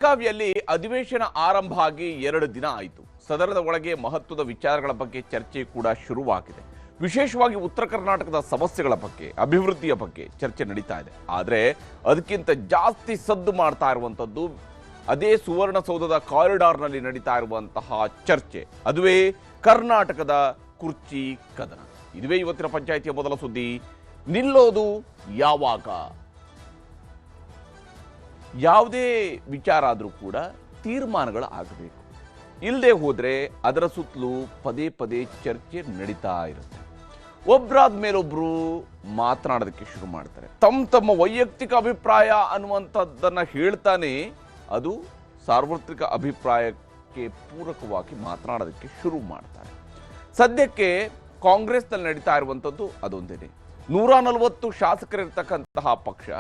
ಬೆಳಗಾವಿಯಲ್ಲಿ ಅಧಿವೇಶನ ಆರಂಭ ಆಗಿ 2 ದಿನ ಆಯಿತು. ಸದನದ ಒಳಗೆ ಮಹತ್ವದ ವಿಚಾರಗಳ ಬಗ್ಗೆ ಚರ್ಚೆ ಕೂಡ ಶುರುವಾಗಿದೆ. ವಿಶೇಷವಾಗಿ ಉತ್ತರ ಕರ್ನಾಟಕದ ಸಮಸ್ಯೆಗಳ ಬಗ್ಗೆ, ಅಭಿವೃದ್ಧಿಯ ಬಗ್ಗೆ ಚರ್ಚೆ ನಡೀತಾ ಇದೆ. ಆದರೆ ಅದಕ್ಕಿಂತ ಜಾಸ್ತಿ ಸದ್ದು ಮಾಡ್ತಾ ಇರುವಂತದ್ದು ಅದೇ ಸುವರ್ಣಸೌಧದ ಕಾರಿಡಾರ್ನಲ್ಲಿ ನಡೀತಾ ಇರುವಂತಹ ಚರ್ಚೆ. ಅದುವೇ ಕರ್ನಾಟಕದ ಕುರ್ಚಿ ಕದನ. ಇದುವೇ ಇವತ್ತಿನ ಪಂಚಾಯಿತಿಯ ಮೊದಲ ಸುದ್ದಿ. ನಿಲ್ಲೋದು ಯಾವಾಗ? ಯಾವುದೇ ವಿಚಾರ ಆದರೂ ಕೂಡ ತೀರ್ಮಾನಗಳು ಆಗಬೇಕು. ಇಲ್ಲದೆ ಹೋದರೆ ಅದರ ಸುತ್ತಲೂ ಪದೇ ಪದೇ ಚರ್ಚೆ ನಡೀತಾ ಇರುತ್ತೆ. ಒಬ್ಬರಾದ ಮೇಲೊಬ್ರು ಮಾತನಾಡೋದಕ್ಕೆ ಶುರು ಮಾಡ್ತಾರೆ. ತಮ್ಮ ವೈಯಕ್ತಿಕ ಅಭಿಪ್ರಾಯ ಅನ್ನುವಂಥದ್ದನ್ನು ಹೇಳ್ತಾನೆ ಅದು ಸಾರ್ವತ್ರಿಕ ಅಭಿಪ್ರಾಯಕ್ಕೆ ಪೂರಕವಾಗಿ ಮಾತನಾಡೋದಕ್ಕೆ ಶುರು ಮಾಡ್ತಾರೆ. ಸದ್ಯಕ್ಕೆ ಕಾಂಗ್ರೆಸ್ನಲ್ಲಿ ನಡೀತಾ ಇರುವಂಥದ್ದು ಅದೊಂದೇನೆ. 140 ಶಾಸಕರಿರ್ತಕ್ಕಂತಹ ಪಕ್ಷ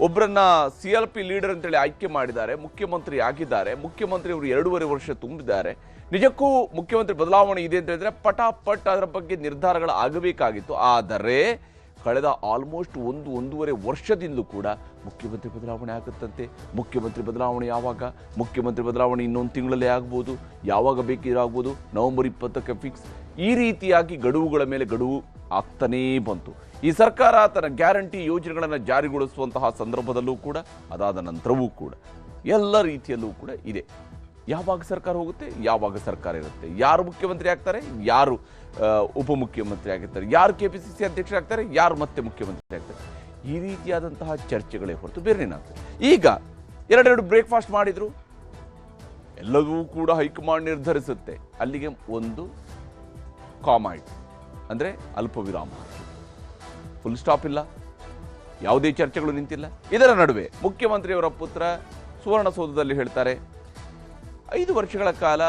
ಒಬ್ಬರನ್ನ CLP ಲೀಡರ್ ಅಂತೇಳಿ ಆಯ್ಕೆ ಮಾಡಿದ್ದಾರೆ. ಮುಖ್ಯಮಂತ್ರಿ ಆಗಿದ್ದಾರೆ. ಮುಖ್ಯಮಂತ್ರಿ ಅವರು 2.5 ವರ್ಷ ತುಂಬಿದ್ದಾರೆ. ನಿಜಕ್ಕೂ ಮುಖ್ಯಮಂತ್ರಿ ಬದಲಾವಣೆ ಇದೆ ಅಂತ ಹೇಳಿದ್ರೆ ಪಟಾಪಟ್ ಅದರ ಬಗ್ಗೆ ನಿರ್ಧಾರಗಳು ಆಗಬೇಕಾಗಿತ್ತು. ಆದರೆ ಕಳೆದ ಆಲ್ಮೋಸ್ಟ್ 1.5 ವರ್ಷದಿಂದಲೂ ಕೂಡ ಮುಖ್ಯಮಂತ್ರಿ ಬದಲಾವಣೆ ಆಗುತ್ತಂತೆ. ಮುಖ್ಯಮಂತ್ರಿ ಬದಲಾವಣೆ ಯಾವಾಗ? ಮುಖ್ಯಮಂತ್ರಿ ಬದಲಾವಣೆ ಇನ್ನೊಂದು ತಿಂಗಳಲ್ಲೇ ಆಗ್ಬೋದು, ಯಾವಾಗ ಬೇಕಿದ್ರೆ ಆಗ್ಬೋದು, ನವೆಂಬರ್ 20ಕ್ಕೆ ಫಿಕ್ಸ್. ಈ ರೀತಿಯಾಗಿ ಗಡುವುಗಳ ಮೇಲೆ ಗಡುವು ಆಗ್ತಾನೇ ಬಂತು. ಈ ಸರ್ಕಾರ ತನ್ನ ಗ್ಯಾರಂಟಿ ಯೋಜನೆಗಳನ್ನು ಜಾರಿಗೊಳಿಸುವಂತಹ ಸಂದರ್ಭದಲ್ಲೂ ಕೂಡ, ಅದಾದ ನಂತರವೂ ಕೂಡ ಎಲ್ಲ ರೀತಿಯಲ್ಲೂ ಕೂಡ ಇದೆ. ಯಾವಾಗ ಸರ್ಕಾರ ಹೋಗುತ್ತೆ, ಯಾವಾಗ ಸರ್ಕಾರ ಇರುತ್ತೆ, ಯಾರು ಮುಖ್ಯಮಂತ್ರಿ ಆಗ್ತಾರೆ, ಯಾರು ಉಪಮುಖ್ಯಮಂತ್ರಿ ಆಗಿರ್ತಾರೆ, ಯಾರು KPCC ಅಧ್ಯಕ್ಷರಾಗ್ತಾರೆ, ಯಾರು ಮತ್ತೆ ಮುಖ್ಯಮಂತ್ರಿ ಆಗ್ತಾರೆ, ಈ ರೀತಿಯಾದಂತಹ ಚರ್ಚೆಗಳೇ ಹೊರತು ಬೇರೆನೇನಾಗ್ತದೆ. ಈಗ 2 ಬ್ರೇಕ್ಫಾಸ್ಟ್ ಮಾಡಿದ್ರು, ಎಲ್ಲವೂ ಕೂಡ ಹೈಕಮಾಂಡ್ ನಿರ್ಧರಿಸುತ್ತೆ. ಅಲ್ಲಿಗೆ ಒಂದು ಕಾಮ ಆಯಿತು, ಅಂದರೆ ಅಲ್ಪ ವಿರಾಮ. ಫುಲ್ ಸ್ಟಾಪ್ ಇಲ್ಲ, ಯಾವುದೇ ಚರ್ಚೆಗಳು ನಿಂತಿಲ್ಲ. ಇದರ ನಡುವೆ ಮುಖ್ಯಮಂತ್ರಿಯವರ ಪುತ್ರ ಸುವರ್ಣಸೌಧದಲ್ಲಿ ಹೇಳ್ತಾರೆ, 5 ವರ್ಷಗಳ ಕಾಲ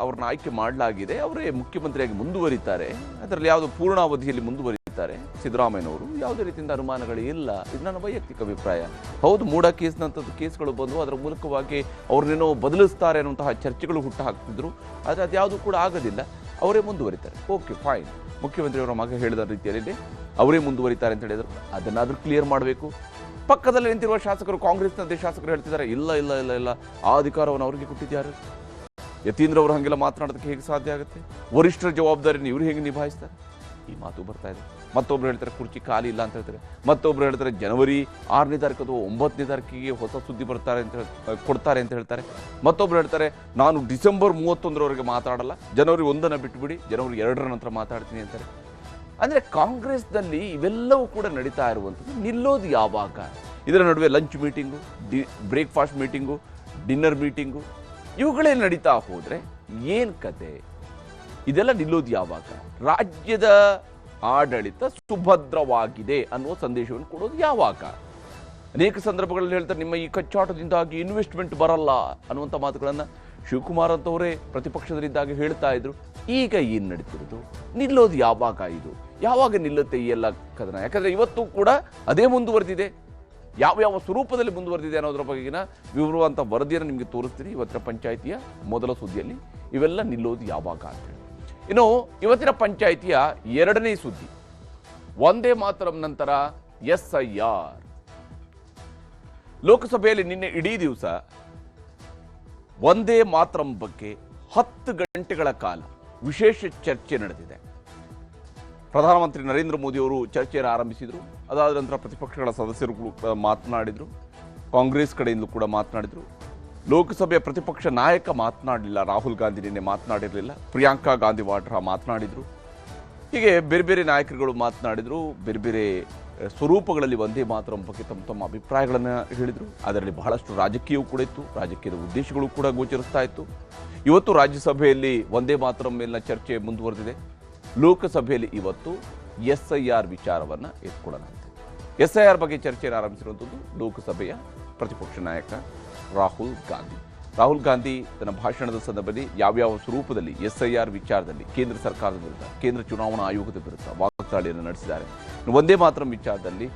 ಅವ್ರನ್ನ ಆಯ್ಕೆ ಮಾಡಲಾಗಿದೆ, ಅವರೇ ಮುಖ್ಯಮಂತ್ರಿಯಾಗಿ ಮುಂದುವರಿತಾರೆ, ಅದರಲ್ಲಿ ಯಾವುದು ಪೂರ್ಣಾವಧಿಯಲ್ಲಿ ಮುಂದುವರಿತಾರೆ ಸಿದ್ದರಾಮಯ್ಯನವರು, ಯಾವುದೇ ರೀತಿಯಿಂದ ಅನುಮಾನಗಳು ಇಲ್ಲ. ಇದು ನನ್ನ ವೈಯಕ್ತಿಕ ಅಭಿಪ್ರಾಯ. ಹೌದು, ಮೂಢ ಕೇಸ್ನಂಥದ್ದು ಕೇಸ್ಗಳು ಬಂದು ಅದರ ಮೂಲಕವಾಗಿ ಅವ್ರನ್ನೇನೋ ಬದಲಿಸ್ತಾರೆ ಅನ್ನುವಂತಹ ಚರ್ಚೆಗಳು ಹುಟ್ಟು ಹಾಕ್ತಿದ್ರು. ಆದರೆ ಅದ್ಯಾವುದೂ ಕೂಡ ಆಗೋದಿಲ್ಲ, ಅವರೇ ಮುಂದುವರಿತಾರೆ. Okay, fine. ಮುಖ್ಯಮಂತ್ರಿಯವರ ಮಗ ಹೇಳಿದ ರೀತಿಯಲ್ಲಿ ಅವರೇ ಮುಂದುವರಿತಾರೆ ಅಂತ ಹೇಳಿದ್ರು. ಅದನ್ನಾದ್ರೂ ಕ್ಲಿಯರ್ ಮಾಡಬೇಕು. ಪಕ್ಕದಲ್ಲಿ ನಿಂತಿರುವ ಶಾಸಕರು, ಕಾಂಗ್ರೆಸ್ನದ್ದೇ ಶಾಸಕರು ಹೇಳ್ತಿದ್ದಾರೆ, ಇಲ್ಲ ಇಲ್ಲ ಇಲ್ಲ ಇಲ್ಲ ಆ ಅಧಿಕಾರವನ್ನು ಅವರಿಗೆ ಕೊಟ್ಟಿದ್ದಾರೆ. ಯತೀಂದ್ರ ಅವರು ಹಾಗೆಲ್ಲ ಮಾತನಾಡೋದಕ್ಕೆ ಹೇಗೆ ಸಾಧ್ಯ ಆಗುತ್ತೆ? ವರಿಷ್ಠರ ಜವಾಬ್ದಾರಿನ ಇವರು ಹೇಗೆ ನಿಭಾಯಿಸ್ತಾರೆ? ಈ ಮಾತು ಬರ್ತಾ ಇದೆ. ಮತ್ತೊಬ್ರು ಹೇಳ್ತಾರೆ ಕುರ್ಚಿ ಖಾಲಿ ಇಲ್ಲ ಅಂತ ಹೇಳ್ತಾರೆ. ಮತ್ತೊಬ್ರು ಹೇಳ್ತಾರೆ ಜನವರಿ 6ನೇ ತಾರೀಕು ಅಥವಾ 9ನೇ ತಾರೀಕಿಗೆ ಹೊಸ ಸುದ್ದಿ ಬರ್ತಾರೆ ಅಂತ ಕೊಡ್ತಾರೆ ಅಂತ ಹೇಳ್ತಾರೆ. ಮತ್ತೊಬ್ರು ಹೇಳ್ತಾರೆ ನಾನು ಡಿಸೆಂಬರ್ 31ರವರೆಗೆ ಮಾತಾಡಲ್ಲ, ಜನವರಿ 1ನ್ನು ಬಿಟ್ಟುಬಿಡಿ, ಜನವರಿ 2ರ ನಂತರ ಮಾತಾಡ್ತೀನಿ ಅಂತಾರೆ. ಅಂದರೆ ಕಾಂಗ್ರೆಸ್ನಲ್ಲಿ ಇವೆಲ್ಲವೂ ಕೂಡ ನಡೀತಾ ಇರುವಂಥದ್ದು. ನಿಲ್ಲೋದು ಯಾವಾಗ? ಇದರ ನಡುವೆ lunch meeting, breakfast meeting, dinner meeting, ಇವುಗಳೇ ನಡೀತಾ ಹೋದರೆ ಏನು ಕತೆ? ಇದೆಲ್ಲ ನಿಲ್ಲೋದು ಯಾವಾಗ? ರಾಜ್ಯದ ಆಡಳಿತ ಸುಭದ್ರವಾಗಿದೆ ಅನ್ನುವ ಸಂದೇಶವನ್ನು ಕೊಡೋದು ಯಾವಾಗ? ಅನೇಕ ಸಂದರ್ಭಗಳಲ್ಲಿ ಹೇಳ್ತಾರೆ, ನಿಮ್ಮ ಈ ಕಚ್ಚಾಟದಿಂದಾಗಿ ಇನ್ವೆಸ್ಟ್ಮೆಂಟ್ ಬರಲ್ಲ ಅನ್ನುವಂಥ ಮಾತುಗಳನ್ನು ಶಿವಕುಮಾರ್ ಅಂತವರೇ ಪ್ರತಿಪಕ್ಷದಲ್ಲಿದ್ದಾಗ ಹೇಳ್ತಾ ಇದ್ರು. ಈಗ ಏನು ನಡೀತಿರೋದು? ನಿಲ್ಲೋದು ಯಾವಾಗ? ಇದು ಯಾವಾಗ ನಿಲ್ಲುತ್ತೆ ಈ ಎಲ್ಲ ಕದನ? ಯಾಕಂದರೆ ಇವತ್ತು ಕೂಡ ಅದೇ ಮುಂದುವರೆದಿದೆ. ಯಾವ ಸ್ವರೂಪದಲ್ಲಿ ಮುಂದುವರೆದಿದೆ ಅನ್ನೋದ್ರ ಬಗೆಗಿನ ವಿವರವಂತ ವರದಿಯನ್ನು ನಿಮಗೆ ತೋರಿಸ್ತೀನಿ ಇವತ್ತಿನ ಪಂಚಾಯಿತಿಯ ಮೊದಲ ಸುದ್ದಿಯಲ್ಲಿ. ಇವೆಲ್ಲ ನಿಲ್ಲೋದು ಯಾವಾಗ ಅಂತೇಳಿ. ಇನ್ನು ಇವತ್ತಿನ ಪಂಚಾಯಿತಿಯ 2ನೇ ಸುದ್ದಿ, ವಂದೇ ಮಾತರಂ ನಂತರ SIR. ಲೋಕಸಭೆಯಲ್ಲಿ ನಿನ್ನೆ ಇಡೀ ದಿವಸ ವಂದೇ ಮಾತರಂ ಬಗ್ಗೆ 10 ಗಂಟೆಗಳ ಕಾಲ ವಿಶೇಷ ಚರ್ಚೆ ನಡೆದಿದೆ. ಪ್ರಧಾನಮಂತ್ರಿ ನರೇಂದ್ರ ಮೋದಿ ಅವರು ಚರ್ಚೆಯನ್ನು ಆರಂಭಿಸಿದರು. ಅದಾದ ನಂತರ ಪ್ರತಿಪಕ್ಷಗಳ ಸದಸ್ಯರು ಕೂಡ ಮಾತನಾಡಿದರು. ಕಾಂಗ್ರೆಸ್ ಕಡೆಯಿಂದಲೂ ಕೂಡ ಮಾತನಾಡಿದರು. ಲೋಕಸಭೆಯ ಪ್ರತಿಪಕ್ಷ ನಾಯಕ ಮಾತನಾಡಲಿಲ್ಲ. ರಾಹುಲ್ ಗಾಂಧಿ ನಿನ್ನೆ ಮಾತನಾಡಿರಲಿಲ್ಲ. ಪ್ರಿಯಾಂಕಾ ಗಾಂಧಿ ವಾಡ್ರಾ ಮಾತನಾಡಿದರು. ಹೀಗೆ ಬೇರೆ ಬೇರೆ ನಾಯಕರುಗಳು ಮಾತನಾಡಿದರು. ಬೇರೆ ಬೇರೆ ಸ್ವರೂಪಗಳಲ್ಲಿ ವಂದೇ ಮಾತರಂ ಬಗ್ಗೆ ತಮ್ಮ ಅಭಿಪ್ರಾಯಗಳನ್ನು ಹೇಳಿದರು. ಅದರಲ್ಲಿ ಬಹಳಷ್ಟು ರಾಜಕೀಯವೂ ಕೂಡ ಇತ್ತು, ರಾಜಕೀಯದ ಉದ್ದೇಶಗಳು ಕೂಡ ಗೋಚರಿಸ್ತಾ ಇತ್ತು. ಇವತ್ತು ರಾಜ್ಯಸಭೆಯಲ್ಲಿ ವಂದೇ ಮಾತರಂ ಮೇಲಿನ ಚರ್ಚೆ ಮುಂದುವರೆದಿದೆ. ಲೋಕಸಭೆಯಲ್ಲಿ ಇವತ್ತು SIR ವಿಚಾರವನ್ನು ಎತ್ಕೊಳ್ಳಲಾಗಿದೆ. SIR ಬಗ್ಗೆ ಚರ್ಚೆಯನ್ನು ಆರಂಭಿಸಿರುವಂಥದ್ದು ಲೋಕಸಭೆಯ ಪ್ರತಿಪಕ್ಷ ನಾಯಕ ರಾಹುಲ್ ಗಾಂಧಿ. ರಾಹುಲ್ ಗಾಂಧಿ ತನ್ನ ಭಾಷಣದ ಸಂದರ್ಭದಲ್ಲಿ ಯಾವ್ಯಾವ ಸ್ವರೂಪದಲ್ಲಿ SIR ವಿಚಾರದಲ್ಲಿ ಕೇಂದ್ರ ಸರ್ಕಾರದ ವಿರುದ್ಧ, ಕೇಂದ್ರ ಚುನಾವಣಾ ಆಯೋಗದ ವಿರುದ್ಧ ವಾಗ್ದಾಳಿಯನ್ನು ನಡೆಸಿದ್ದಾರೆ. ವಂದೇ ಮಾತರಂ ವಿಚಾರದಲ್ಲಿ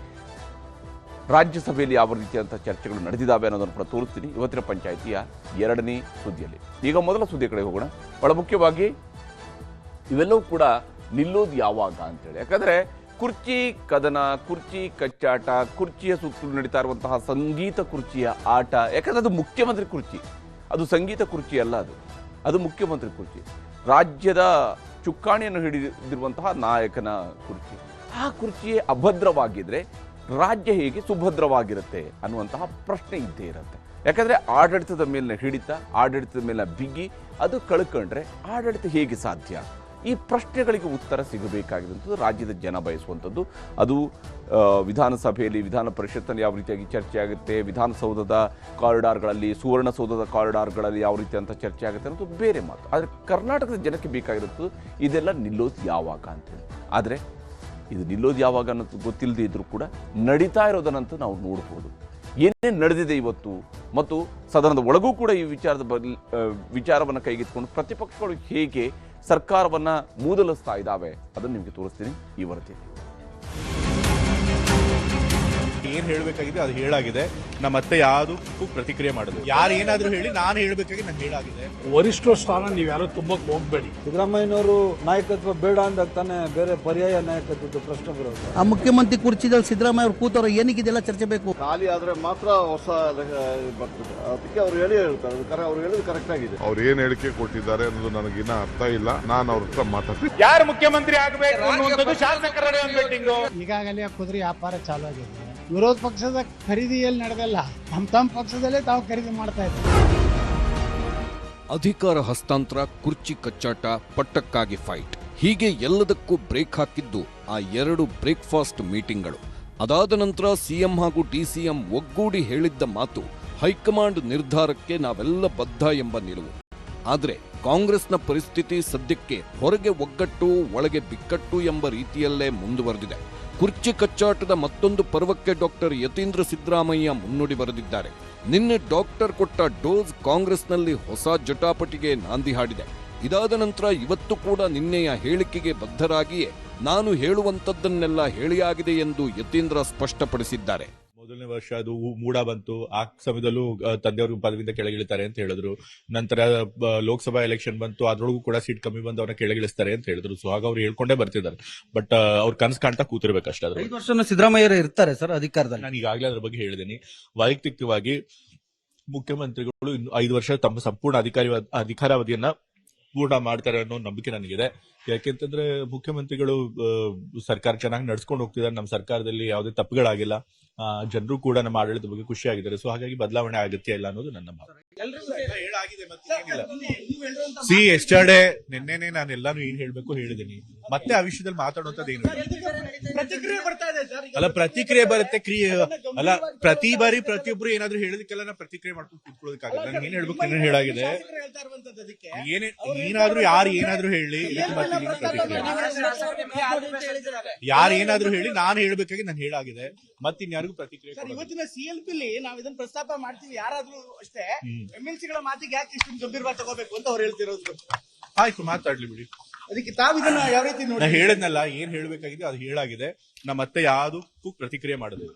ರಾಜ್ಯಸಭೆಯಲ್ಲಿ ಯಾವ ರೀತಿಯಾದಂಥ ಚರ್ಚೆಗಳು ನಡೆದಿದ್ದಾವೆ ಅನ್ನೋದನ್ನು ಕೂಡ ತೋರಿಸ್ತೀನಿ ಇವತ್ತಿನ ಪಂಚಾಯಿತಿಯ 2ನೇ ಸುದ್ದಿಯಲ್ಲಿ. ಈಗ ಮೊದಲ ಸುದ್ದಿ ಕಡೆ ಹೋಗೋಣ. ಬಹಳ ಮುಖ್ಯವಾಗಿ ಇವೆಲ್ಲವೂ ಕೂಡ ನಿಲ್ಲೋದು ಯಾವಾಗ ಅಂತೇಳಿ. ಯಾಕಂದರೆ ಕುರ್ಚಿ ಕದನ, ಕುರ್ಚಿ ಕಚ್ಚಾಟ, ಕುರ್ಚಿಯ ಸುತ್ತಲೂ ನಡೀತಾ ಇರುವಂತಹ ಸಂಗೀತ ಕುರ್ಚಿಯ ಆಟ. ಯಾಕಂದ್ರೆ ಅದು ಮುಖ್ಯಮಂತ್ರಿ ಕುರ್ಚಿ, ಅದು ಸಂಗೀತ ಕುರ್ಚಿ ಅಲ್ಲ, ಅದು ಮುಖ್ಯಮಂತ್ರಿ ಕುರ್ಚಿ, ರಾಜ್ಯದ ಚುಕ್ಕಾಣಿಯನ್ನು ಹಿಡಿದಿರುವಂತಹ ನಾಯಕನ ಕುರ್ಚಿ. ಆ ಕುರ್ಚಿಯೇ ಅಭದ್ರವಾಗಿದ್ರೆ ರಾಜ್ಯ ಹೇಗೆ ಸುಭದ್ರವಾಗಿರುತ್ತೆ ಅನ್ನುವಂತಹ ಪ್ರಶ್ನೆ ಇದ್ದೇ ಇರುತ್ತೆ. ಯಾಕಂದರೆ ಆಡಳಿತದ ಮೇಲಿನ ಹಿಡಿತ, ಆಡಳಿತದ ಮೇಲಿನ ಬಿಗಿ ಅದು ಕಳ್ಕೊಂಡ್ರೆ ಆಡಳಿತ ಹೇಗೆ ಸಾಧ್ಯ? ಈ ಪ್ರಶ್ನೆಗಳಿಗೆ ಉತ್ತರ ಸಿಗಬೇಕಾಗಿರುವಂಥದ್ದು ರಾಜ್ಯದ ಜನ ಬಯಸುವಂಥದ್ದು. ಅದು ವಿಧಾನಸಭೆಯಲ್ಲಿ, ವಿಧಾನ ಪರಿಷತ್ನಲ್ಲಿ ಯಾವ ರೀತಿಯಾಗಿ ಚರ್ಚೆ ಆಗುತ್ತೆ, ವಿಧಾನಸೌಧದ ಕಾರಿಡಾರ್ಗಳಲ್ಲಿ, ಸುವರ್ಣಸೌಧದ ಕಾರಿಡಾರ್ಗಳಲ್ಲಿ ಯಾವ ರೀತಿ ಅಂತ ಚರ್ಚೆ ಆಗುತ್ತೆ ಅನ್ನೋದು ಬೇರೆ ಮಾತು. ಆದರೆ ಕರ್ನಾಟಕದ ಜನಕ್ಕೆ ಬೇಕಾಗಿರುತ್ತದೆ ಇದೆಲ್ಲ ನಿಲ್ಲೋದು ಯಾವಾಗ ಅಂತೇಳಿ. ಆದರೆ ಇದು ನಿಲ್ಲೋದು ಯಾವಾಗ ಅನ್ನೋದು ಗೊತ್ತಿಲ್ಲದೆ ಇದ್ರೂ ಕೂಡ ನಡೀತಾ ಇರೋದನ್ನಂತೂ ನಾವು ನೋಡ್ಬೋದು. ಏನೇನು ನಡೆದಿದೆ ಇವತ್ತು, ಮತ್ತು ಸದನದ ಒಳಗೂ ಕೂಡ ಈ ವಿಚಾರವನ್ನು ಕೈಗೆತ್ತಿಕೊಂಡು ಪ್ರತಿಪಕ್ಷಗಳು ಹೇಗೆ ಸರ್ಕಾರವನ್ನು ಮೂದಲಿಸ್ತಾ ಇದ್ದಾವೆ ಅದನ್ನು ನಿಮಗೆ ತೋರಿಸ್ತೀನಿ ಈ ವರದಿಯಲ್ಲಿ. ಏನ್ ಹೇಳಬೇಕಾಗಿದೆ ಅದು ಹೇಳಾಗಿದೆ. ನಮ್ಮ ಮತ್ತೆ ಯಾವುದಕ್ಕೂ ಪ್ರತಿಕ್ರಿಯೆ ಮಾಡೋದು. ಯಾರು ಏನಾದರೂ ಹೇಳಿ ನಾನು ಹೇಳಬೇಕಾಗಿ ನಾನು ಹೇಳಾಗಿದೆ. ವರಿಷ್ಠ ಸ್ಥಾನ ನೀವು ಯಾರು ತುಂಬಕ್ಕೆ ಹೋಗ್ಬೇಡಿ. ಸಿದ್ದರಾಮಯ್ಯನವರು ನಾಯಕತ್ವ ಬೇಡ ಅಂದಾಗ ತಾನೇ ಬೇರೆ ಪರ್ಯಾಯ ನಾಯಕತ್ವದ ಪ್ರಶ್ನೆ ಬರೋದು. ಆ ಮುಖ್ಯಮಂತ್ರಿ ಕುರ್ಚಿದಲ್ಲಿ ಸಿದ್ದರಾಮಯ್ಯ ಅವರು ಕೂತವ್ರು ಏನಕ್ಕೆ ಇದೆಲ್ಲ ಚರ್ಚೆ ಬೇಕು? ಖಾಲಿ ಆದ್ರೆ ಮಾತ್ರ ಹೊಸ ಬರ್ತದೆ. ಅದಕ್ಕೆ ಅವ್ರು ಹೇಳ್ತಾರೆ, ಅವ್ರು ಹೇಳಿದ್ರು ಕರೆಕ್ಟ್ ಆಗಿದೆ. ಅವ್ರು ಏನ್ ಹೇಳಿಕೆ ಕೊಟ್ಟಿದ್ದಾರೆ ಅನ್ನೋದು ನನಗಿನ್ನ ಅರ್ಥ ಇಲ್ಲ. ನಾನು ಅವ್ರ ಹತ್ರ ಮಾತಾಡ್ತೀನಿ. ಯಾರು ಮುಖ್ಯಮಂತ್ರಿ ಆಗಬೇಕು ಅನ್ನುವಂಥದ್ದು ಶಾಸಕರ ಮೀಟಿಂಗ್. ಈಗಾಗಲೇ ಕುದುರೆ ವ್ಯಾಪಾರ ಚಾಲು ಆಗಿದೆ. ವಿರೋಧ ಪಕ್ಷದ ಖರೀದಿಯಲ್ಲಿ ನಡೆದಲ್ಲ, ತಮ್ಮ ಪಕ್ಷದಲ್ಲೇ ತಾವು ಖರೀದಿ ಮಾಡ್ತಾ ಇದ್ದಾರೆ. ಅಧಿಕಾರ ಹಸ್ತಾಂತರ, ಕುರ್ಚಿ ಕಚ್ಚಾಟ, ಪಟ್ಟಕ್ಕಾಗಿ ಫೈಟ್, ಹೀಗೆ ಎಲ್ಲದಕ್ಕೂ ಬ್ರೇಕ್ ಹಾಕಿದ್ದು ಆ ಎರಡು ಬ್ರೇಕ್ಫಾಸ್ಟ್ ಮೀಟಿಂಗ್ಗಳು. ಅದಾದ ನಂತರ ಸಿಎಂ ಹಾಗೂ ಡಿಸಿಎಂ ಒಗ್ಗೂಡಿ ಹೇಳಿದ್ದ ಮಾತು ಹೈಕಮಾಂಡ್ ನಿರ್ಧಾರಕ್ಕೆ ನಾವೆಲ್ಲ ಬದ್ಧ ಎಂಬ ನಿಲುವು. ಆದರೆ ಕಾಂಗ್ರೆಸ್ನ ಪರಿಸ್ಥಿತಿ ಸದ್ಯಕ್ಕೆ ಹೊರಗೆ ಒಗ್ಗಟ್ಟು, ಒಳಗೆ ಬಿಕ್ಕಟ್ಟು ಎಂಬ ರೀತಿಯಲ್ಲೇ ಮುಂದುವರೆದಿದೆ. ಕುರ್ಚಿ ಕಚ್ಚಾಟದ ಮತ್ತೊಂದು ಪರ್ವಕ್ಕೆ ಡಾಕ್ಟರ್ ಯತೀಂದ್ರ ಸಿದ್ದರಾಮಯ್ಯ ಮುನ್ನುಡಿ ಬರೆದಿದ್ದಾರೆ. ನಿನ್ನೆ ಡಾಕ್ಟರ್ ಕೊಟ್ಟ ಡೋಸ್ ಕಾಂಗ್ರೆಸ್ನಲ್ಲಿ ಹೊಸ ಜಟಾಪಟಿಗೆ ನಾಂದಿ ಹಾಡಿದೆ. ಇದಾದ ನಂತರ ಇವತ್ತು ಕೂಡ ನಿನ್ನೆಯ ಹೇಳಿಕೆಗೆ ಬದ್ಧರಾಗಿಯೇ ನಾನು ಹೇಳುವಂತದ್ದನ್ನೆಲ್ಲ ಹೇಳಿಯಾಗಿದೆ ಎಂದು ಯತೀಂದ್ರ ಸ್ಪಷ್ಟಪಡಿಸಿದ್ದಾರೆ. ಮೊದಲನೇ ವರ್ಷ ಅದು ಮೂಡ ಬಂತು, ಆ ಸಮಯದಲ್ಲೂ ತಂದೆಯವರು ಪದವಿಯಿಂದ ಕೆಳಗಿಳಿತಾರೆ ಅಂತ ಹೇಳಿದ್ರು. ನಂತರ ಲೋಕಸಭಾ ಎಲೆಕ್ಷನ್ ಬಂತು, ಅದ್ರೊಳಗೂ ಕೂಡ ಸೀಟ್ ಕಮ್ಮಿ ಬಂದು ಅವ್ರನ್ನ ಕೆಳಗಿಳಿಸ್ತಾರೆ ಅಂತ ಹೇಳಿದ್ರು. ಸೊ ಆಗ ಅವ್ರು ಹೇಳ್ಕೊಂಡೇ ಬರ್ತಿದ್ದಾರೆ. ಬಟ್ ಅವ್ರ ಕನಸು ಕಾಣ್ತಾ ಕೂತಿರ್ಬೇಕಷ್ಟೇ. 5 ವರ್ಷ ಸಿದ್ದರಾಮಯ್ಯ ಇರ್ತಾರೆ ಸರ್ ಅಧಿಕಾರದಲ್ಲಿ. ನಾನು ಈಗಾಗಲೇ ಅದ್ರ ಬಗ್ಗೆ ಹೇಳಿದ್ದೀನಿ. ವೈಯಕ್ತಿಕವಾಗಿ ಮುಖ್ಯಮಂತ್ರಿಗಳು ಇನ್ನು 5 ವರ್ಷ ತಮ್ಮ ಸಂಪೂರ್ಣ ಅಧಿಕಾರಾವಧಿಯನ್ನ ಪೂರ್ಣ ಮಾಡ್ತಾರೆ ಅನ್ನೋ ನಂಬಿಕೆ ನನಗಿದೆ. ಯಾಕೆಂತಂದ್ರೆ ಮುಖ್ಯಮಂತ್ರಿಗಳು ಸರ್ಕಾರ ಚೆನ್ನಾಗಿ ನಡ್ಸ್ಕೊಂಡು ಹೋಗ್ತಿದ್ದಾರೆ. ನಮ್ಮ ಸರ್ಕಾರದಲ್ಲಿ ಯಾವುದೇ ತಪ್ಪುಗಳಾಗಿಲ್ಲ. ಜನರು ಕೂಡ ನಮ್ಮ ಆಡಳಿತದ ಬಗ್ಗೆ ಖುಷಿಯಾಗಿದ್ದಾರೆ. ಸೊ ಹಾಗಾಗಿ ಬದಲಾವಣೆ ಅಗತ್ಯ ಇಲ್ಲ ಅನ್ನೋದು ನನ್ನ ಭಾವನೆ. ಎಸ್ಟರ್ಡೇ ನಿನ್ನೆನೆ ನಾನು ಎಲ್ಲಾನು ಏನ್ ಹೇಳ್ಬೇಕು ಹೇಳಿದ್ದೀನಿ. ಮತ್ತೆ ಆ ವಿಷಯದಲ್ಲಿ ಮಾತಾಡುವಂತದ್ದೇನು ಅಲ್ಲ, ಪ್ರತಿಕ್ರಿಯೆ ಬರುತ್ತೆ. ಅಲ್ಲ, ಪ್ರತಿ ಬಾರಿ ಪ್ರತಿಯೊಬ್ರು ಏನಾದ್ರು ಹೇಳಿದಕ್ಕೆಲ್ಲ ನಾ ಪ್ರತಿಕ್ರಿಯೆ ಮಾಡ್ಕೊಂಡು ಕೂತ್ಕೊಳ್ಳೋದಕ್ಕಾಗಲ್ಲ. ನಾನು ಏನ್ ಹೇಳ್ಬೇಕು ಏನೇನು ಹೇಳಾಗಿದೆ. ಏನಾದ್ರೂ ಯಾರು ಏನಾದ್ರು ಹೇಳಿ, ಯಾರು ಏನಾದ್ರು ಹೇಳಿ ನಾನು ಹೇಳ್ಬೇಕಾಗಿ ನಾನು ಹೇಳಾಗಿದೆ. ಮತ್ತಿನ್ಯಾರಿಗೂ ಪ್ರತಿಕ್ರಿಯೆ. ಇವತ್ತಿನ ಸಿಎಲ್ಪಿಲಿ ನಾವು ಇದನ್ನ ಪ್ರಸ್ತಾಪ ಮಾಡ್ತೀವಿ, ಯಾರಾದ್ರೂ ಅಷ್ಟೇ ಎಂಎಲ್ಸಿಗಳ ಮಾತಿಗೆ ಯಾಕೆ ಇಷ್ಟು ಗಂಭೀರವಾಗಿ ತಗೋಬೇಕು ಅಂತ ಅವ್ರು ಹೇಳ್ತಿರೋದು. ಆಯ್ತು, ಮಾತಾಡ್ಲಿ ಬಿಡಿ. ಅದಕ್ಕೆ ತಾವು ಇದನ್ನ ಯಾವ ರೀತಿ ನೋಡಿ? ಹೇಳದ್ನಲ್ಲ, ಏನ್ ಹೇಳ್ಬೇಕಾಗಿದೆ ಅದು ಹೇಳಾಗಿದೆ. ನಾ ಮತ್ತೆ ಯಾವುದಕ್ಕೂ ಪ್ರತಿಕ್ರಿಯೆ ಮಾಡೋದು.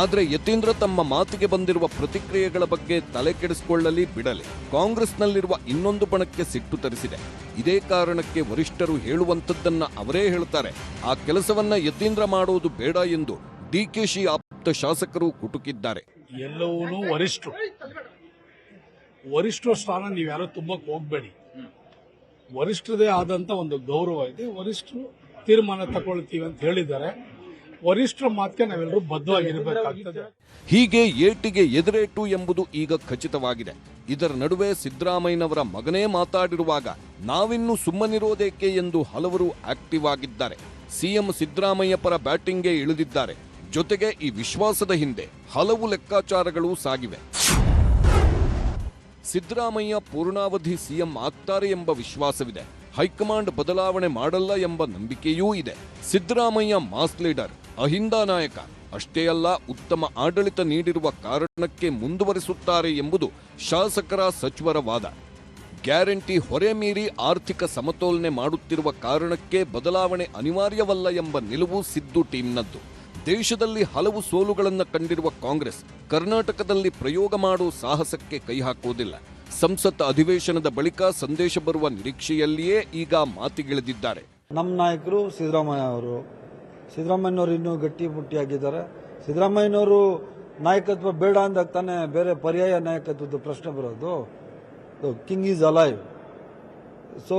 ಆದ್ರೆ ಯತೀಂದ್ರ ತಮ್ಮ ಮಾತಿಗೆ ಬಂದಿರುವ ಪ್ರತಿಕ್ರಿಯೆಗಳ ಬಗ್ಗೆ ತಲೆ ಕೆಡಿಸಿಕೊಳ್ಳಲಿ ಬಿಡಲಿ, ಕಾಂಗ್ರೆಸ್ನಲ್ಲಿರುವ ಇನ್ನೊಂದು ಬಣಕ್ಕೆ ಸಿಟ್ಟು ತರಿಸಿದೆ. ಇದೇ ಕಾರಣಕ್ಕೆ ವರಿಷ್ಠರು ಹೇಳುವಂತದ್ದನ್ನ ಅವರೇ ಹೇಳ್ತಾರೆ. ಆ ಕೆಲಸವನ್ನ ಯತೀಂದ್ರ ಮಾಡೋದು ಬೇಡ ಎಂದು ಡಿಕೆಶಿ ಆಪ್ತ ಶಾಸಕರು ಕುಟುಕಿದ್ದಾರೆ. ಎಲ್ಲವೂ ವರಿಷ್ಠ ಸ್ಥಾನ ನೀವು ಯಾರು ತುಂಬಕ್ಕೆ ಹೋಗ್ಬೇಡಿ. ವರಿಷ್ಠರದೇ ಆದಂತ ಒಂದು ಗೌರವ ಇದೆ. ವರಿಷ್ಠರು ತೀರ್ಮಾನ ತಗೊಳ್ತೀವಿ ಅಂತ ಹೇಳಿದ್ದಾರೆ. ವರಿಷ್ಠರ ಮಾತಿಗೆ ನಾವೆಲ್ಲರೂ ಬದ್ಧವಾಗಿರಬೇಕಾಗ್ತದೆ. ಹೀಗೆ ಏಟಿಗೆ ಎದುರೇಟು ಎಂಬುದು ಈಗ ಖಚಿತವಾಗಿದೆ. ಇದರ ನಡುವೆ ಸಿದ್ದರಾಮಯ್ಯನವರ ಮಗನೇ ಮಾತಾಡಿರುವಾಗ ನಾವಿನ್ನೂ ಸುಮ್ಮನಿರೋದೇಕೆ ಎಂದು ಹಲವರು ಆಕ್ಟಿವ್ ಆಗಿದ್ದಾರೆ. ಸಿಎಂ ಸಿದ್ದರಾಮಯ್ಯ ಪರ ಬ್ಯಾಟಿಂಗ್ಗೆ ಇಳಿದಿದ್ದಾರೆ. ಜೊತೆಗೆ ಈ ವಿಶ್ವಾಸದ ಹಿಂದೆ ಹಲವು ಲೆಕ್ಕಾಚಾರಗಳು ಸಾಗಿವೆ. ಸಿದ್ದರಾಮಯ್ಯ ಪೂರ್ಣಾವಧಿ ಸಿಎಂ ಆಗ್ತಾರೆ ಎಂಬ ವಿಶ್ವಾಸವಿದೆ. ಹೈಕಮಾಂಡ್ ಬದಲಾವಣೆ ಮಾಡಲ್ಲ ಎಂಬ ನಂಬಿಕೆಯೂ ಇದೆ. ಸಿದ್ದರಾಮಯ್ಯ ಮಾಸ್ ಲೀಡರ್, ಅಹಿಂದ ನಾಯಕ. ಅಷ್ಟೇ ಅಲ್ಲ, ಉತ್ತಮ ಆಡಳಿತ ನೀಡಿರುವ ಕಾರಣಕ್ಕೆ ಮುಂದುವರಿಸುತ್ತಾರೆ ಎಂಬುದು ಶಾಸಕರ ಸಚಿವರ ವಾದ. ಗ್ಯಾರಂಟಿ ಹೊರೆ ಮೀರಿ ಆರ್ಥಿಕ ಸಮತೋಲನೆ ಮಾಡುತ್ತಿರುವ ಕಾರಣಕ್ಕೆ ಬದಲಾವಣೆ ಅನಿವಾರ್ಯವಲ್ಲ ಎಂಬ ನಿಲುವು ಸಿದ್ದು ಟೀಮ್ನದ್ದು. ದೇಶದಲ್ಲಿ ಹಲವು ಸೋಲುಗಳನ್ನು ಕಂಡಿರುವ ಕಾಂಗ್ರೆಸ್ ಕರ್ನಾಟಕದಲ್ಲಿ ಪ್ರಯೋಗ ಮಾಡುವ ಸಾಹಸಕ್ಕೆ ಕೈ ಹಾಕುವುದಿಲ್ಲ. ಸಂಸತ್ ಅಧಿವೇಶನದ ಬಳಿಕ ಸಂದೇಶ ಬರುವ ನಿರೀಕ್ಷೆಯಲ್ಲಿಯೇ ಈಗ ಮಾತಿಗಿಳಿದಿದ್ದಾರೆ. ನಮ್ಮ ನಾಯಕರು ಸಿದ್ದರಾಮಯ್ಯ ಅವರು ಸಿದ್ದರಾಮಯ್ಯನವರು ಇನ್ನೂ ಗಟ್ಟಿಮುಟ್ಟಿಯಾಗಿದ್ದಾರೆ. ಸಿದ್ದರಾಮಯ್ಯನವರು ನಾಯಕತ್ವ ಬೇಡ ಅಂದಾಗ ತಾನೇ ಬೇರೆ ಪರ್ಯಾಯ ನಾಯಕತ್ವದ ಪ್ರಶ್ನೆ ಬರೋದು. King is alive. ಸೊ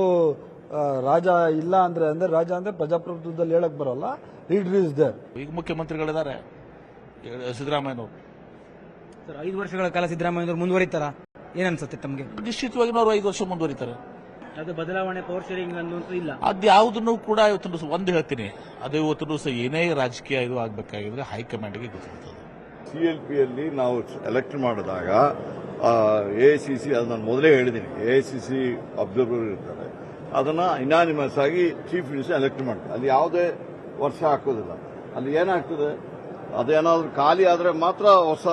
ರಾಜ ಇಲ್ಲ ಅಂದ್ರೆ ರಾಜ ಅಂದ್ರೆ ಪ್ರಜಾಪ್ರಭುತ್ವದಲ್ಲಿ ಹೇಳಕ್ ಬರೋಲ್ಲ. Leader is there. ಈಗ ಮುಖ್ಯಮಂತ್ರಿಗಳಿದ್ದಾರೆ ಸಿದ್ದರಾಮಯ್ಯನವರು. ಸರ್ 5 ವರ್ಷಗಳ ಕಾಲ ಸಿದ್ದರಾಮಯ್ಯನವರು ಮುಂದುವರಿತಾರ ಏನ್ ಅನ್ಸುತ್ತೆ ತಮಗೆ? ನಿಶ್ಚಿತವಾಗಿ ಅವರು 5 ವರ್ಷ ಮುಂದುವರಿತಾರೆ. ಅದು ಬದಲಾವಣೆ ಪವರ್ ಶೇರಿಂಗ್ ಅನ್ನೋದು ಇಲ್ಲ. ಅದ್ಯಾವುದನ್ನು ಕೂಡ ಇವತ್ತು ದಿವಸ ಒಂದು ಹೇಳ್ತೀನಿ, ಅದು ಇವತ್ತು ದಿವಸ ಏನೇ ರಾಜಕೀಯ ಇದು ಆಗಬೇಕಾಗಿದ್ರೆ ಹೈಕಮಾಂಡ್ಗೆ ಗೊತ್ತಿರ್ತದೆ. CLPಯಲ್ಲಿ ನಾವು ಎಲೆಕ್ಟ್ ಮಾಡಿದಾಗ AICC, ಅದು ನಾನು ಮೊದಲೇ ಹೇಳಿದ್ದೀನಿ, AICC ಅಬ್ಸರ್ವರ್ ಇರ್ತಾರೆ, ಅದನ್ನ ಇನಾನಿಮಸ್ ಆಗಿ ಚೀಫ್ ಮಿನಿಸ್ಟರ್ ಎಲೆಕ್ಟ್ ಮಾಡ್ತಾರೆ. ಅಲ್ಲಿ ಯಾವುದೇ ವರ್ಷ ಹಾಕೋದಿಲ್ಲ. ಅಲ್ಲಿ ಏನಾಗ್ತದೆ, ಅದೇನಾದ್ರೂ ಖಾಲಿ ಆದ್ರೆ ಮಾತ್ರ ಹೊಸ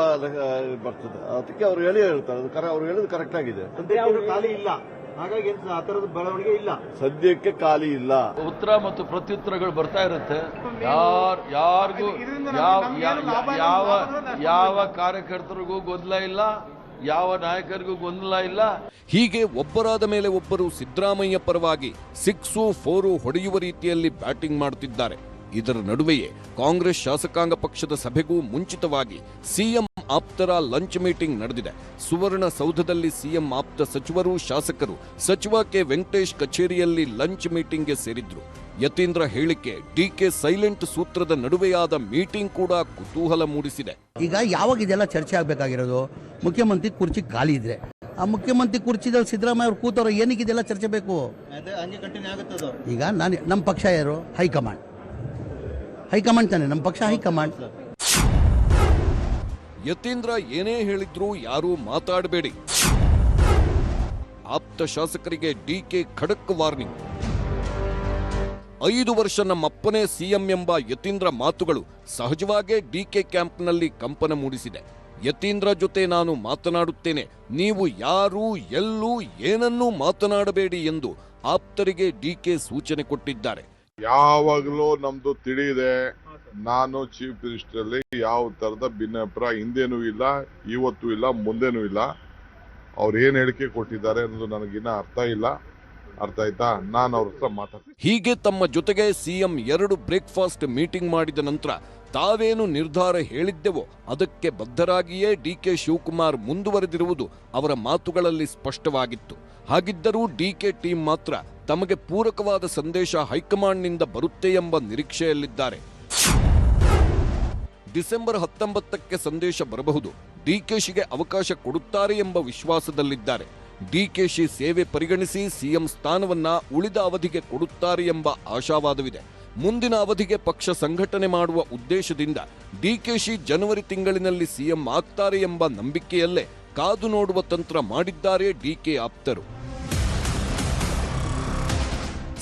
ಬರ್ತದೆ. ಅದಕ್ಕೆ ಅವ್ರು ಹೇಳ್ತಾರೆ, ಅವ್ರು ಹೇಳಿದ್ ಕರೆಕ್ಟ್ ಆಗಿದೆ. ಖಾಲಿ ಇಲ್ಲ, ಹಾಗಾಗಿ ಆ ತರದ ಬೆಳವಣಿಗೆ ಇಲ್ಲ. ಸದ್ಯಕ್ಕೆ ಖಾಲಿ ಇಲ್ಲ. ಉತ್ತರ ಮತ್ತು ಪ್ರತ್ಯುತ್ತರಗಳು ಬರ್ತಾ ಇರುತ್ತೆ. ಯಾರಿಗೂ ಯಾವ ಕಾರ್ಯಕರ್ತರಿಗೂ ಗೊಂದಲ ಇಲ್ಲ, ಯಾವ ನಾಯಕರಿಗೂ ಗೊಂದಲ ಇಲ್ಲ. ಹೀಗೆ ಒಬ್ಬರಾದ ಮೇಲೆ ಒಬ್ಬರು ಸಿದ್ದರಾಮಯ್ಯ ಪರವಾಗಿ 6, 4 ಹೊಡೆಯುವ ರೀತಿಯಲ್ಲಿ ಬ್ಯಾಟಿಂಗ್ ಮಾಡುತ್ತಿದ್ದಾರೆ. ಇದರ ನಡುವೆಯೇ ಕಾಂಗ್ರೆಸ್ ಶಾಸಕಾಂಗ ಪಕ್ಷದ ಸಭೆಗೂ ಮುಂಚಿತವಾಗಿ ಸಿಎಂ ಆಪ್ತರ ಲಂಚ್ ಮೀಟಿಂಗ್ ನಡೆದಿದೆ. ಸುವರ್ಣಸೌಧದಲ್ಲಿ ಸಿಎಂ ಆಪ್ತ ಸಚಿವರು, ಶಾಸಕರು, ಸಚಿವ ಕೆ ವೆಂಕಟೇಶ್ ಕಚೇರಿಯಲ್ಲಿ ಲಂಚ್ ಮೀಟಿಂಗ್ಗೆ ಸೇರಿದ್ರು. ಯತೀಂದ್ರ ಹೇಳಿಕೆ, ಡಿಕೆ ಸೈಲೆಂಟ್ ಸೂತ್ರದ ನಡುವೆಯಾದ ಮೀಟಿಂಗ್ ಕೂಡ ಕುತೂಹಲ ಮೂಡಿಸಿದೆ. ಈಗ ಯಾವಾಗ ಇದೆಲ್ಲ ಚರ್ಚೆ ಆಗಬೇಕಾಗಿರೋದು? ಮುಖ್ಯಮಂತ್ರಿ ಕುರ್ಚಿ ಖಾಲಿ ಇದ್ರೆ ಆ ಮುಖ್ಯಮಂತ್ರಿ ಕುರ್ಚಿದಲ್ಲಿ ಸಿದ್ದರಾಮಯ್ಯ ಅವರು ಕೂತವ್ರು ಏನಕ್ಕೆ ಇದೆಲ್ಲ ಚರ್ಚೆ ಬೇಕು? ಈಗ ನಮ್ಮ ಪಕ್ಷ ಯಾರು? ಹೈಕಮಾಂಡ್ ತಾನೆ ನಮ್ಮ ಪಕ್ಷ, ಹೈಕಮಾಂಡ್. ಯತೀಂದ್ರ ಏನೇ ಹೇಳಿದ್ರೂ ಯಾರೂ ಮಾತಾಡಬೇಡಿ. ಆಪ್ತ ಶಾಸಕರಿಗೆ ಡಿಕೆ ಖಡಕ್ ವಾರ್ನಿಂಗ್. 5 ವರ್ಷ ನಮ್ಮಪ್ಪನೇ ಸಿಎಂ ಎಂಬ ಯತೀಂದ್ರ ಮಾತುಗಳು ಸಹಜವಾಗೇ ಡಿಕೆ ಕ್ಯಾಂಪ್ನಲ್ಲಿ ಕಂಪನ ಮೂಡಿಸಿದೆ. ಯತೀಂದ್ರ ಜೊತೆ ನಾನು ಮಾತನಾಡುತ್ತೇನೆ, ನೀವು ಯಾರೂ ಎಲ್ಲೂ ಏನನ್ನೂ ಮಾತನಾಡಬೇಡಿ ಎಂದು ಆಪ್ತರಿಗೆ ಡಿಕೆ ಸೂಚನೆ ಕೊಟ್ಟಿದ್ದಾರೆ. ಯಾವಾಗಲೂ ನಮ್ದು ತಿಳಿಯಿದೆ, ನಾನು ಚೀಫ್ ಮಿನಿಸ್ಟರ್ ಅಲ್ಲಿ ಯಾವ ತರದ ಭಿನ್ನಾಭಿಪ್ರಾಯ ಹಿಂದೇನೂ ಇಲ್ಲ, ಇವತ್ತೂ ಇಲ್ಲ, ಮುಂದೇನೂ ಇಲ್ಲ. ಅವ್ರು ಏನ್ ಹೇಳಿಕೆ ಕೊಟ್ಟಿದ್ದಾರೆ ಅನ್ನೋದು ನನಗಿನ್ನ ಅರ್ಥ ಇಲ್ಲ. ಅರ್ಥ ಆಯ್ತಾ? ನಾನು ಅವ್ರ ಹತ್ರ ಮಾತಾಡ್ತೀನಿ. ಹೀಗೆ ತಮ್ಮ ಜೊತೆಗೆ ಸಿಎಂ 2 ಬ್ರೇಕ್ಫಾಸ್ಟ್ ಮೀಟಿಂಗ್ ಮಾಡಿದ ನಂತರ ತಾವೇನು ನಿರ್ಧಾರ ಹೇಳಿದ್ದೆವೋ ಅದಕ್ಕೆ ಬದ್ಧರಾಗಿಯೇ ಡಿಕೆ ಶಿವಕುಮಾರ್ ಮುಂದುವರೆದಿರುವುದು ಅವರ ಮಾತುಗಳಲ್ಲಿ ಸ್ಪಷ್ಟವಾಗಿತ್ತು. ಹಾಗಿದ್ದರೂ ಡಿಕೆ ಟೀಮ್ ಮಾತ್ರ ತಮಗೆ ಪೂರಕವಾದ ಸಂದೇಶ ಹೈಕಮಾಂಡ್ನಿಂದ ಬರುತ್ತೆ ಎಂಬ ನಿರೀಕ್ಷೆಯಲ್ಲಿದ್ದಾರೆ. ಡಿಸೆಂಬರ್ 19ಕ್ಕೆ ಸಂದೇಶ ಬರಬಹುದು, ಡಿಕೆಶಿಗೆ ಅವಕಾಶ ಕೊಡುತ್ತಾರೆ ಎಂಬ ವಿಶ್ವಾಸದಲ್ಲಿದ್ದಾರೆ. ಡಿಕೆಶಿ ಸೇವೆ ಪರಿಗಣಿಸಿ ಸಿಎಂ ಸ್ಥಾನವನ್ನ ಉಳಿದ ಅವಧಿಗೆ ಕೊಡುತ್ತಾರೆ ಎಂಬ ಆಶಾವಾದವಿದೆ. ಮುಂದಿನ ಅವಧಿಗೆ ಪಕ್ಷ ಸಂಘಟನೆ ಮಾಡುವ ಉದ್ದೇಶದಿಂದ ಡಿಕೆಶಿ ಜನವರಿ ತಿಂಗಳಿನಲ್ಲಿ ಸಿಎಂ ಆಗ್ತಾರೆ ಎಂಬ ನಂಬಿಕೆಯಲ್ಲೇ ಕಾದು ನೋಡುವ ತಂತ್ರ ಮಾಡಿದ್ದಾರೆ ಡಿಕೆ ಆಪ್ತರು.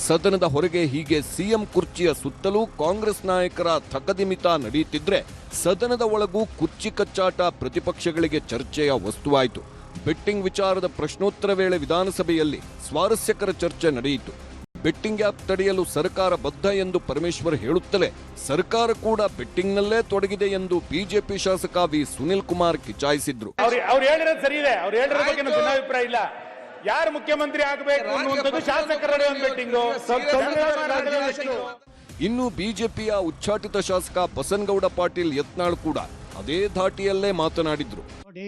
ಸದನದ ಹೊರಗೆ ಹೀಗೆ ಸಿಎಂ ಕುರ್ಚಿಯ ಸುತ್ತಲೂ ಕಾಂಗ್ರೆಸ್ ನಾಯಕರ ಥಕದಿಮಿತ ನಡೆಯುತ್ತಿದ್ರೆ, ಸದನದ ಒಳಗೂ ಕುರ್ಚಿ ಕಚ್ಚಾಟ ಪ್ರತಿಪಕ್ಷಗಳಿಗೆ ಚರ್ಚೆಯ ವಸ್ತುವಾಯಿತು. ಬೆಟ್ಟಿಂಗ್ ವಿಚಾರದ ಪ್ರಶ್ನೋತ್ತರ ವೇಳೆ ವಿಧಾನಸಭೆಯಲ್ಲಿ ಸ್ವಾರಸ್ಯಕರ ಚರ್ಚೆ ನಡೆಯಿತು. ಬೆಟ್ಟಿಂಗ್ ಆಪ್ ತಡೆಯಲು ಸರ್ಕಾರ ಬದ್ಧ ಎಂದು ಪರಮೇಶ್ವರ್ ಹೇಳುತ್ತಲೇ ಸರ್ಕಾರ ಕೂಡ ಬೆಟ್ಟಿಂಗ್ನಲ್ಲೇ ತೊಡಗಿದೆ ಎಂದು ಬಿಜೆಪಿ ಶಾಸಕ ವಿ ಸುನಿಲ್ ಕುಮಾರ್ ಕಿಚಾಯಿಸಿದ್ರು. ಅವ್ರು ಹೇಳಿರೋದು ಸರಿ ಇದೆ, ಅವ್ರು ಹೇಳಿರೋ ಬಗ್ಗೆ ನನ್ನ ಭಿನ್ನಾಭಿಪ್ರಾಯ ಇಲ್ಲ. ಯಾರು ಮುಖ್ಯಮಂತ್ರಿ ಆಗಬೇಕು ಅನ್ನುವಂಥದ್ದು ಶಾಸಕರ ಬೆಟ್ಟಿಂಗು. ಇನ್ನು ಬಿಜೆಪಿಯ ಉಚ್ಚಾಟಿತ ಶಾಸಕ ಬಸನಗೌಡ ಪಾಟೀಲ್ ಯತ್ನಾಳ್ ಕೂಡ ಅದೇ ಧಾಟಿಯಲ್ಲೇ ಮಾತನಾಡಿದ್ರು. ನೋಡಿ,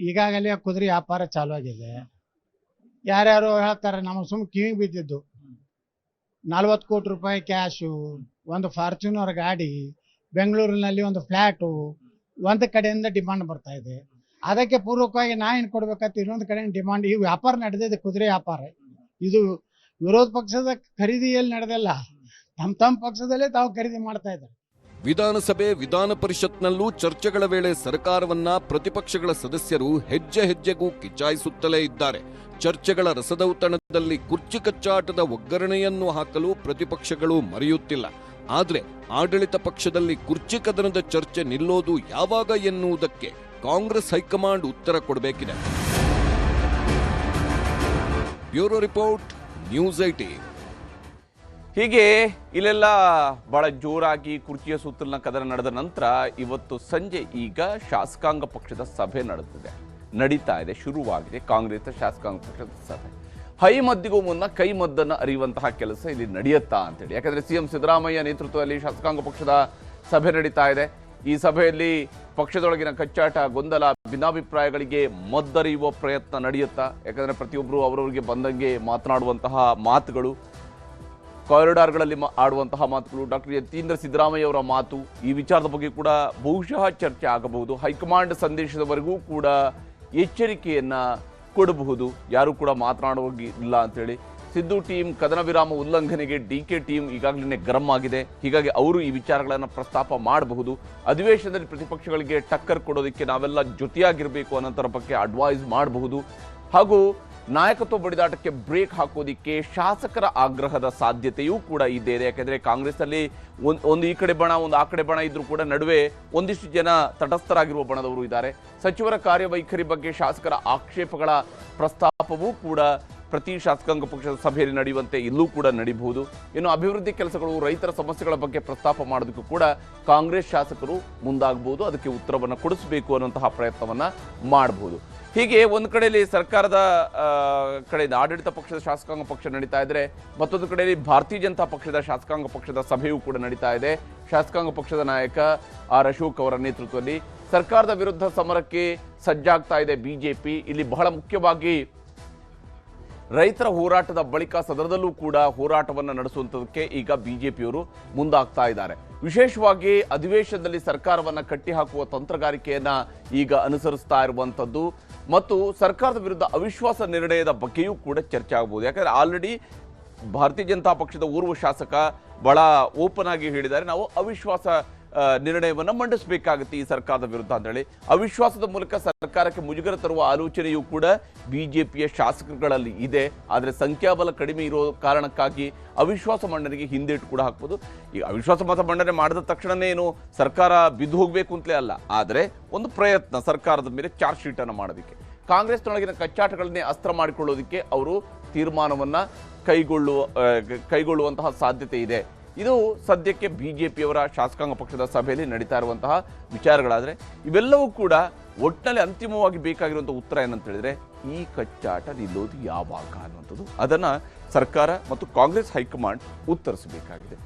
ಈಗಾಗಲೇ ಕುದುರೆ ವ್ಯಾಪಾರ ಚಾಲು ಆಗಿದೆ. ಯಾರ್ಯಾರು ಹೇಳ್ತಾರೆ, ನಮ್ಮ ಸುಮ್ ಕಿವಿಗೆ ಬಿದ್ದಿದ್ದು 40 ಕೋಟಿ ರೂಪಾಯಿ ಕ್ಯಾಶು, ಒಂದು ಫಾರ್ಚುನರ್ ಗಾಡಿ, ಬೆಂಗಳೂರಿನಲ್ಲಿ ಒಂದು ಫ್ಲಾಟು, ಒಂದು ಕಡೆಯಿಂದ ಡಿಮಾಂಡ್ ಬರ್ತಾ ಇದೆ. ಅದಕ್ಕೆ ಪೂರ್ವಕವಾಗಿ ನಾ ಏನು ಕೊಡ್ಬೇಕಂತ ಇನ್ನೊಂದು ಕಡೆ ಡಿಮಾಂಡ್. ಈ ವ್ಯಾಪಾರ ನಡೆದಿದೆ, ಕುದುರೆ ವ್ಯಾಪಾರ. ಇದು ವಿರೋಧ ಪಕ್ಷದ ಖರೀದಿಯಲ್ಲಿ ನಡೆದಿಲ್ಲ, ತಮ್ಮ ಪಕ್ಷದಲ್ಲೇ ತಾವು ಖರೀದಿ ಮಾಡ್ತಾ ಇದ್ದಾರೆ. ವಿಧಾನಸಭೆ ವಿಧಾನ ಪರಿಷತ್ನಲ್ಲೂ ಚರ್ಚೆಗಳ ವೇಳೆ ಸರ್ಕಾರವನ್ನ ಪ್ರತಿಪಕ್ಷಗಳ ಸದಸ್ಯರು ಹೆಜ್ಜೆ ಹೆಜ್ಜೆಗೂ ಕಿಚಾಯಿಸುತ್ತಲೇ ಇದ್ದಾರೆ. ಚರ್ಚೆಗಳ ರಸದೌತಣದಲ್ಲಿ ಕುರ್ಚಿ ಕಚ್ಚಾಟದ ಒಗ್ಗರಣೆಯನ್ನು ಹಾಕಲು ಪ್ರತಿಪಕ್ಷಗಳು ಮರೆಯುತ್ತಿಲ್ಲ. ಆದ್ರೆ ಆಡಳಿತ ಪಕ್ಷದಲ್ಲಿ ಕುರ್ಚಿ ಕದನದ ಚರ್ಚೆ ನಿಲ್ಲೋದು ಯಾವಾಗ ಎನ್ನುವುದಕ್ಕೆ ಕಾಂಗ್ರೆಸ್ ಹೈಕಮಾಂಡ್ ಉತ್ತರ ಕೊಡಬೇಕಿದೆ. Bureau report, news 18. ಹೀಗೆ ಇಲ್ಲೆಲ್ಲ ಬಹಳ ಜೋರಾಗಿ ಕುರ್ಚಿಯ ಸುತ್ತಲಿನ ಕದನ ನಡೆದ ನಂತರ ಇವತ್ತು ಸಂಜೆ ಈಗ ಶಾಸಕಾಂಗ ಪಕ್ಷದ ಸಭೆ ನಡೀತಾ ಇದೆ, ಶುರುವಾಗಿದೆ ಕಾಂಗ್ರೆಸ್ ಶಾಸಕಾಂಗ ಪಕ್ಷದ ಸಭೆ. ಹೈಮದ್ದಿಗೂ ಮುನ್ನ ಕೈಮದ್ದನ್ನು ಅರಿಯುವಂತಹ ಕೆಲಸ ಇಲ್ಲಿ ನಡೆಯುತ್ತಾ ಅಂತೇಳಿ. ಯಾಕಂದ್ರೆ ಸಿಎಂ ಸಿದ್ದರಾಮಯ್ಯ ನೇತೃತ್ವದಲ್ಲಿ ಶಾಸಕಾಂಗ ಪಕ್ಷದ ಸಭೆ ನಡೀತಾ ಇದೆ. ಈ ಸಭೆಯಲ್ಲಿ ಪಕ್ಷದೊಳಗಿನ ಕಚ್ಚಾಟ, ಗೊಂದಲ, ಭಿನ್ನಾಭಿಪ್ರಾಯಗಳಿಗೆ ಮದ್ದರಿಯುವ ಪ್ರಯತ್ನ ನಡೆಯುತ್ತಾ. ಯಾಕಂದ್ರೆ ಪ್ರತಿಯೊಬ್ಬರು ಅವರವರಿಗೆ ಬಂದಂಗೆ ಮಾತನಾಡುವಂತಹ ಮಾತುಗಳು, ಕಾರಿಡಾರ್ಗಳಲ್ಲಿ ಆಡುವಂತಹ ಮಾತುಗಳು, ಡಾಕ್ಟರ್ ಯತೀಂದ್ರ ಸಿದ್ದರಾಮಯ್ಯ ಅವರ ಮಾತು, ಈ ವಿಚಾರದ ಬಗ್ಗೆ ಕೂಡ ಬಹುಶಃ ಚರ್ಚೆ ಆಗಬಹುದು. ಹೈಕಮಾಂಡ್ ಸಂದೇಶದವರೆಗೂ ಕೂಡ ಎಚ್ಚರಿಕೆಯನ್ನ ಕೊಡಬಹುದು, ಯಾರು ಕೂಡ ಮಾತನಾಡುವಾಗಿಲ್ಲ ಅಂತೇಳಿ. ಸಿದ್ದು ಟೀಮ್ ಕದನ ವಿರಾಮ ಉಲ್ಲಂಘನೆಗೆ ಡಿಕೆ ಟೀಮ್ ಈಗಾಗಲೇ ಗರಂ ಆಗಿದೆ. ಹೀಗಾಗಿ ಅವರು ಈ ವಿಚಾರಗಳನ್ನು ಪ್ರಸ್ತಾಪ ಮಾಡಬಹುದು. ಅಧಿವೇಶನದಲ್ಲಿ ಪ್ರತಿಪಕ್ಷಗಳಿಗೆ ಟಕ್ಕರ್ ಕೊಡೋದಕ್ಕೆ ನಾವೆಲ್ಲ ಜೊತೆಯಾಗಿರಬೇಕು ಅನ್ನೋದರ ಬಗ್ಗೆ ಅಡ್ವೈಸ್ ಮಾಡಬಹುದು. ಹಾಗೂ ನಾಯಕತ್ವ ಬಡಿದಾಟಕ್ಕೆ ಬ್ರೇಕ್ ಹಾಕೋದಿಕ್ಕೆ ಶಾಸಕರ ಆಗ್ರಹದ ಸಾಧ್ಯತೆಯೂ ಕೂಡ ಇದ್ದೇ ಇದೆ. ಯಾಕೆಂದರೆ ಕಾಂಗ್ರೆಸ್ನಲ್ಲಿ ಒಂದು ಈ ಕಡೆ ಬಣ, ಒಂದು ಆ ಕಡೆ ಬಣ ಇದ್ರೂ ಕೂಡ ನಡುವೆ ಒಂದಿಷ್ಟು ಜನ ತಟಸ್ಥರಾಗಿರುವ ಬಣದವರು ಇದ್ದಾರೆ. ಸಚಿವರ ಕಾರ್ಯವೈಖರಿ ಬಗ್ಗೆ ಶಾಸಕರ ಆಕ್ಷೇಪಗಳ ಪ್ರಸ್ತಾಪವೂ ಕೂಡ ಪ್ರತಿ ಶಾಸಕಾಂಗ ಪಕ್ಷದ ಸಭೆಯಲ್ಲಿ ನಡೆಯುವಂತೆ ಇಲ್ಲೂ ಕೂಡ ನಡೀಬಹುದು. ಇನ್ನು ಅಭಿವೃದ್ಧಿ ಕೆಲಸಗಳು, ರೈತರ ಸಮಸ್ಯೆಗಳ ಬಗ್ಗೆ ಪ್ರಸ್ತಾಪ ಮಾಡೋದಕ್ಕೂ ಕೂಡ ಕಾಂಗ್ರೆಸ್ ಶಾಸಕರು ಮುಂದಾಗಬಹುದು. ಅದಕ್ಕೆ ಉತ್ತರವನ್ನು ಕೊಡಿಸಬೇಕು ಅನ್ನುವಂತಹ ಪ್ರಯತ್ನವನ್ನ ಮಾಡಬಹುದು. ಹೀಗೆ ಒಂದು ಕಡೆಯಲ್ಲಿ ಸರ್ಕಾರದ ಕಡೆಯಿಂದ ಆಡಳಿತ ಪಕ್ಷದ ಶಾಸಕಾಂಗ ಪಕ್ಷ ನಡೀತಾ ಇದ್ರೆ, ಮತ್ತೊಂದು ಕಡೆಯಲ್ಲಿ ಭಾರತೀಯ ಜನತಾ ಪಕ್ಷದ ಶಾಸಕಾಂಗ ಪಕ್ಷದ ಸಭೆಯೂ ಕೂಡ ನಡೀತಾ ಇದೆ. ಶಾಸಕಾಂಗ ಪಕ್ಷದ ನಾಯಕ ಆರ್ ಅಶೋಕ್ ಅವರ ನೇತೃತ್ವದಲ್ಲಿ ಸರ್ಕಾರದ ವಿರುದ್ಧ ಸಮರಕ್ಕೆ ಸಜ್ಜಾಗ್ತಾ ಇದೆ ಬಿಜೆಪಿ. ಇಲ್ಲಿ ಬಹಳ ಮುಖ್ಯವಾಗಿ ರೈತರ ಹೋರಾಟದ ಬಳಿಕ ಸದನದಲ್ಲೂ ಕೂಡ ಹೋರಾಟವನ್ನು ನಡೆಸುವಂಥದಕ್ಕೆ ಈಗ ಬಿಜೆಪಿಯವರು ಮುಂದಾಗ್ತಾ ಇದ್ದಾರೆ. ವಿಶೇಷವಾಗಿ ಅಧಿವೇಶನದಲ್ಲಿ ಸರ್ಕಾರವನ್ನು ಕಟ್ಟಿಹಾಕುವ ತಂತ್ರಗಾರಿಕೆಯನ್ನ ಈಗ ಅನುಸರಿಸ್ತಾ ಇರುವಂಥದ್ದು ಮತ್ತು ಸರ್ಕಾರದ ವಿರುದ್ಧ ಅವಿಶ್ವಾಸ ನಿರ್ಣಯದ ಬಗ್ಗೆಯೂ ಕೂಡ ಚರ್ಚೆ ಆಗಬಹುದು. ಯಾಕಂದ್ರೆ ಆಲ್ರೆಡಿ ಭಾರತೀಯ ಜನತಾ ಪಕ್ಷದ ಓರ್ವ ಶಾಸಕ ಬಹಳ ಓಪನ್ ಆಗಿ ಹೇಳಿದ್ದಾರೆ, ನಾವು ಅವಿಶ್ವಾಸ ನಿರ್ಣಯವನ್ನು ಮಂಡಿಸಬೇಕಾಗುತ್ತೆ ಈ ಸರ್ಕಾರದ ವಿರುದ್ಧ ಅಂತೇಳಿ. ಅವಿಶ್ವಾಸದ ಮೂಲಕ ಸರ್ಕಾರಕ್ಕೆ ಮುಜುಗರ ತರುವ ಆಲೋಚನೆಯೂ ಕೂಡ ಬಿಜೆಪಿಯ ಶಾಸಕರುಗಳಲ್ಲಿ ಇದೆ. ಆದರೆ ಸಂಖ್ಯಾಬಲ ಕಡಿಮೆ ಇರೋ ಕಾರಣಕ್ಕಾಗಿ ಅವಿಶ್ವಾಸ ಮಂಡನೆಗೆ ಹಿಂದೇಟು ಕೂಡ ಹಾಕ್ಬೋದು. ಈಗ ಅವಿಶ್ವಾಸ ಮತ ಮಂಡನೆ ಮಾಡಿದ ತಕ್ಷಣನೇ ಏನು ಸರ್ಕಾರ ಬಿದ್ದು ಹೋಗಬೇಕು ಅಂತಲೇ ಅಲ್ಲ, ಆದರೆ ಒಂದು ಪ್ರಯತ್ನ ಸರ್ಕಾರದ ಮೇಲೆ ಚಾರ್ಜ್ ಶೀಟ್ ಅನ್ನು ಮಾಡೋದಕ್ಕೆ, ಕಾಂಗ್ರೆಸ್ನೊಳಗಿನ ಕಚ್ಚಾಟಗಳನ್ನೇ ಅಸ್ತ್ರ ಮಾಡಿಕೊಳ್ಳೋದಕ್ಕೆ ಅವರು ತೀರ್ಮಾನವನ್ನ ಕೈಗೊಳ್ಳುವಂತಹ ಸಾಧ್ಯತೆ ಇದೆ. ಇದು ಸದ್ಯಕ್ಕೆ ಬಿಜೆಪಿಯವರ ಶಾಸಕಾಂಗ ಪಕ್ಷದ ಸಭೆಯಲ್ಲಿ ನಡೀತಾ ಇರುವಂತಹ ವಿಚಾರಗಳಾದರೆ, ಇವೆಲ್ಲವೂ ಕೂಡ ಒಟ್ಟಿನಲ್ಲಿ ಅಂತಿಮವಾಗಿ ಬೇಕಾಗಿರುವಂಥ ಉತ್ತರ ಏನಂತ ಹೇಳಿದ್ರೆ, ಈ ಕಚ್ಚಾಟ ನಿಲ್ಲೋದು ಯಾವಾಗ ಅನ್ನುವಂಥದ್ದು. ಅದನ್ನು ಸರ್ಕಾರ ಮತ್ತು ಕಾಂಗ್ರೆಸ್ ಹೈಕಮಾಂಡ್ ಉತ್ತರಿಸಬೇಕಾಗಿದೆ.